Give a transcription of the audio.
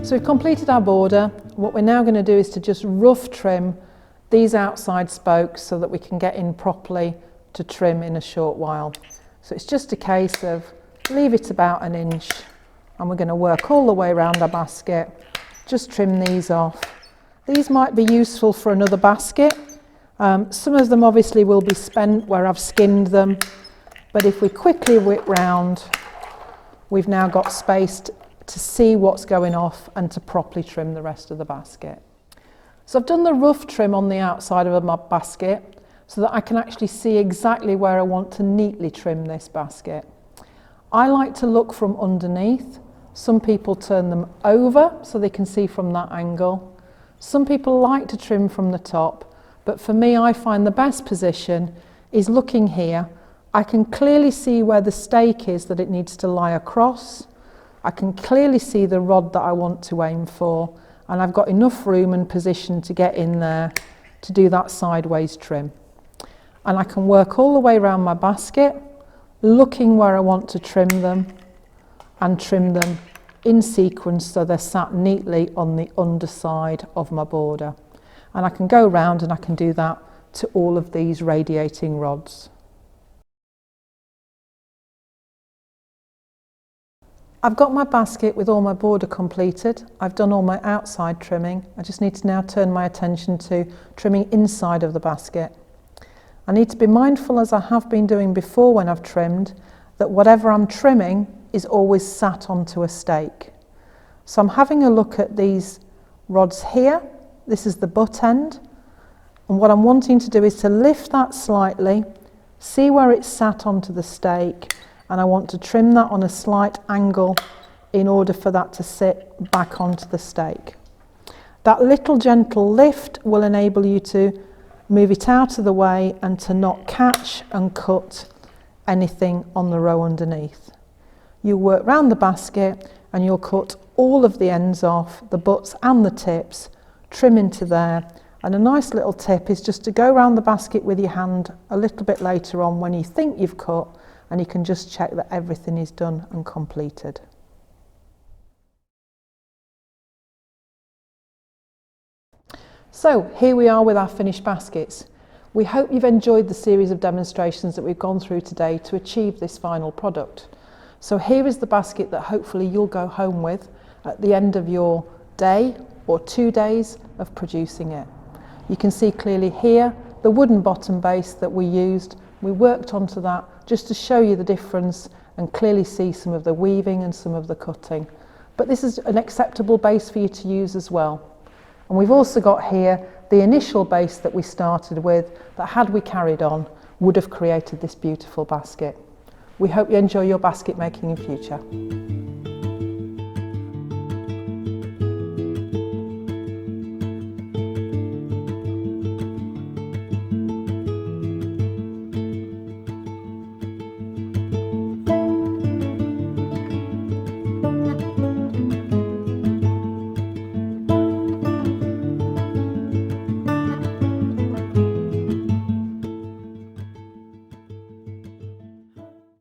So we've completed our border. What we're now going to do is to just rough trim these outside spokes so that we can get in properly to trim in a short while. So it's just a case of leave it about 1 inch and we're going to work all the way around our basket. Just trim these off. These might be useful for another basket. Some of them obviously will be spent where I've skinned them, but if we quickly whip round, we've now got space to see what's going off and to properly trim the rest of the basket. So I've done the rough trim on the outside of my basket so that I can actually see exactly where I want to neatly trim this basket. I like to look from underneath. Some people turn them over so they can see from that angle. Some people like to trim from the top, but for me I find the best position is looking here. I can clearly see where the stake is that it needs to lie across. I can clearly see the rod that I want to aim for, and I've got enough room and position to get in there to do that sideways trim. And I can work all the way around my basket, looking where I want to trim them, and trim them in sequence so they're sat neatly on the underside of my border. And I can go round and I can do that to all of these radiating rods. I've got my basket with all my border completed. I've done all my outside trimming. I just need to now turn my attention to trimming inside of the basket. I need to be mindful, as I have been doing before when I've trimmed, that whatever I'm trimming is always sat onto a stake. So I'm having a look at these rods here. This is the butt end. And what I'm wanting to do is to lift that slightly, see where it's sat onto the stake, and I want to trim that on a slight angle in order for that to sit back onto the stake. That little gentle lift will enable you to move it out of the way and to not catch and cut anything on the row underneath. You work round the basket and you'll cut all of the ends off, the butts and the tips, trim into there. And a nice little tip is just to go around the basket with your hand a little bit later on when you think you've cut, and you can just check that everything is done and completed. So here we are with our finished baskets. We hope you've enjoyed the series of demonstrations that we've gone through today to achieve this final product. So here is the basket that hopefully you'll go home with at the end of your day or 2 days of producing it. You can see clearly here the wooden bottom base that we used. We worked onto that just to show you the difference and clearly see some of the weaving and some of the cutting. But this is an acceptable base for you to use as well. And we've also got here the initial base that we started with that, had we carried on, would have created this beautiful basket. We hope you enjoy your basket making in future.